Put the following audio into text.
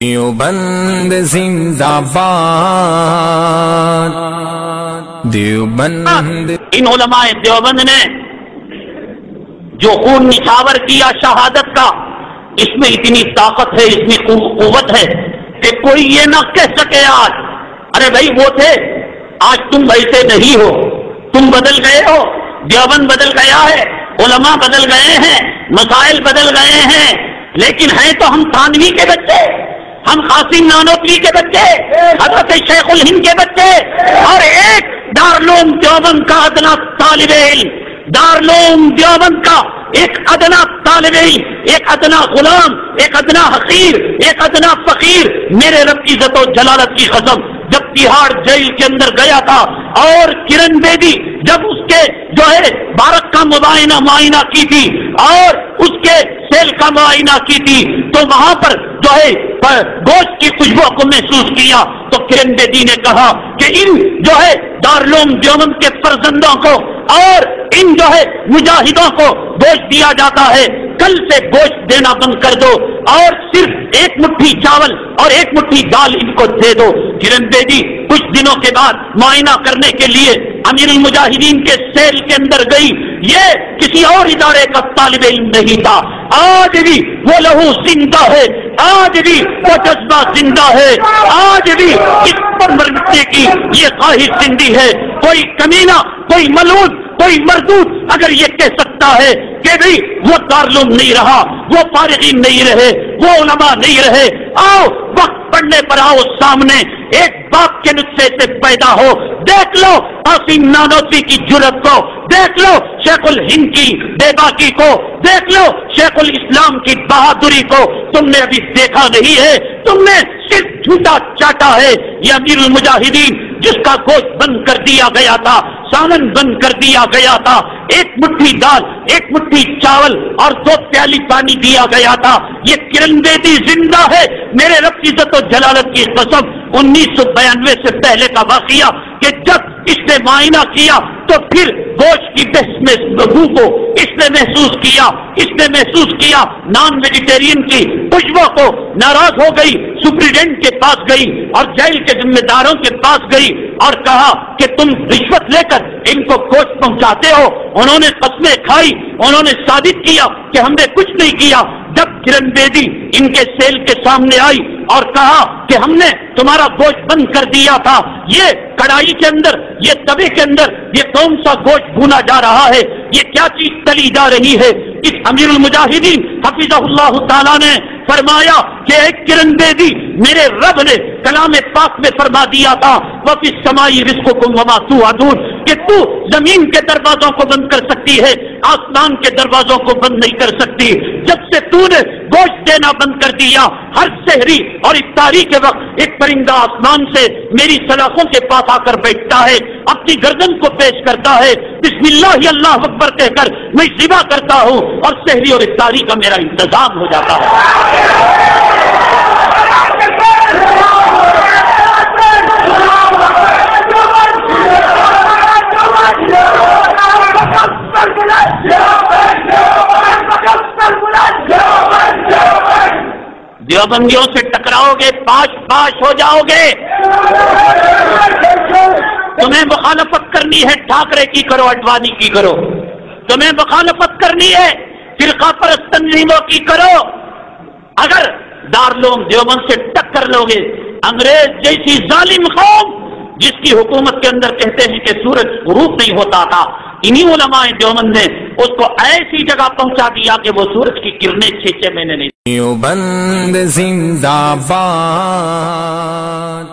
دیوبند زندہ باد، دیوبند۔ ان علماء دیوبند نے جو خون نچھاور کیا شہادت کا، اس میں اتنی طاقت ہے، اس میں قوت ہے کہ کوئی یہ نہ کہہ سکے آج ارے بھائی وہ تھے، آج تم ویسے نہیں ہو، تم بدل گئے ہو، دیوبند بدل گیا ہے، علماء بدل گئے ہیں، مسائل بدل گئے ہیں، لیکن ہیں تو ہم تھانوی کے بچے، ہم قاسم نانوتوی کے بچے، حضرت شیخ الہند کے بچے، اور ایک دارالعلوم دیوبند کا ادنا طالب علم، دارالعلوم دیوبند کا ایک ادنا طالب علم، ایک ادنا غلام، ایک ادنا حقیر، ایک ادنا فقیر، میرے رب کی عزت و جلالت کی قسم جب تہاڑ جیل کے اندر گیا تھا اور کرن بیدی جب اس کے جو ہے بارک کا معائنہ کی تھی اور اس کے سیل کا معائنہ کی تھی تو وہاں پر جو ہے گوشت کی خوشبو کو محسوس کیا تو کرن بیدی نے کہا کہ ان جو ہے دارالعلوم دیوبند کے فرزندوں کو اور ان جو ہے مجاہدوں کو گوشت دیا جاتا ہے، کل سے گوشت دینا بند کر دو اور صرف ایک مٹھی چاول اور ایک مٹھی دال ان کو دے دو۔ کرن بیدی کچھ دنوں کے بعد معائنہ کرنے کے لیے امیر المجاہدین کے سیل کے اندر گئی، یہ کسی اور ادارے کا طالب علم نہیں تھا، آج بھی وہ لہو زندہ ہے، آج بھی وہ جذبہ زندہ ہے، آج بھی اس پر مرنے کی یہ خواہش زندہ ہے۔ کوئی کمینہ، کوئی ملعون، کوئی مردود اگر یہ کہہ سکتا ہے کہ بھئی وہ دارالعلوم نہیں رہا، وہ فارغین نہیں رہے، وہ علماء نہیں رہے، آؤ وقت پڑنے پر آؤ سامنے، ایک باپ کے نسخے سے پیدا ہو، دیکھ لو قاسم نانوتوی کی جرأت کو، دیکھ لو شیخ الہند کی بے باکی کو، دیکھ لو شیخ الاسلام کی بہادری کو، تم نے ابھی دیکھا نہیں ہے، تم نے صرف جھوٹا چاٹا ہے۔ یہ امیر المجاہدین جس کا گوشت بند کر دیا گیا تھا، سالن بند کر دیا گیا تھا، ایک مٹھی دال، ایک مٹھی چاول اور 2 پیالی پانی دیا گیا تھا، یہ کرن بیدی زندہ ہے۔ میرے رب کی عزت و جلالت کی قسم 1992 سے پہلے کا واقعہ کہ جب اس نے معائنہ کیا تو پھر گوشت کی بحث میں بو کو اس نے محسوس کیا نان ویجیٹیرین کی خوشبو کو، ناراض ہو گئی، سپرنٹینڈنٹ کے پاس گئی اور جیل کے ذمہ داروں کے پاس گئی اور کہا کہ تم رشوت لے کر ان کو گوشت پہنچاتے ہو۔ انہوں نے قسمیں کھائی، انہوں نے ثابت کیا کہ ہم نے کچھ نہیں کیا۔ جب کرن بیدی ان کے سیل کے سامنے آئی اور کہا کہ ہم نے تمہارا گوشت بند کر دیا تھا، یہ کڑائی کے اندر، یہ توے کے اندر یہ کون سا گوشت بھونا جا رہا ہے، یہ کیا چیز تلی جا رہی ہے؟ اس امیر المجاہدین حفظہ اللہ تعالیٰ نے فرمایا کہ ایک کرن بیدی میرے رب نے کلام پاک میں فرما دیا تھا وَفِي السَّمَاءِ رِزْقُكُمْ وَمَا تُوعَدُونَ کہ تو زمین کے دروازوں کو بند کر سکتی ہے، آسمان کے دروازوں کو بند نہیں کر سکتی۔ جب سے تو نے گوشت دینا بند کر دیا، ہر سحری اور افطاری کے وقت ایک پرندہ آسمان سے میری سلاخوں کے پاس آ کر بیٹھتا ہے، اپنی گردن کو پیش کرتا ہے، بسم اللہ اللہ اکبر کہہ کر میں ذبح کرتا ہوں اور سحری اور افطاری کا میرا انتظام ہو جاتا ہے۔ دیوبندیوں سے ٹکراؤ گے، پاش ہو جاؤ گے۔ تمہیں مخالفت کرنی ہے ٹھاکرے کی کرو، اڈوانی کی کرو، تمہیں مخالفت کرنی ہے فرقہ پرست تنظیموں کی کرو، اگر دارالعلوم دیوبند سے ٹکر لو گے، انگریز جیسی ظالم قوم جس کی حکومت کے اندر کہتے ہیں کہ سورج غروب نہیں ہوتا تھا، انہی علماء دیوبند نے اس کو ایسی جگہ پہنچا دیا کہ وہ سورج کی کرنیں 6 مہینے نہیں۔ دیوبند زندہ باد۔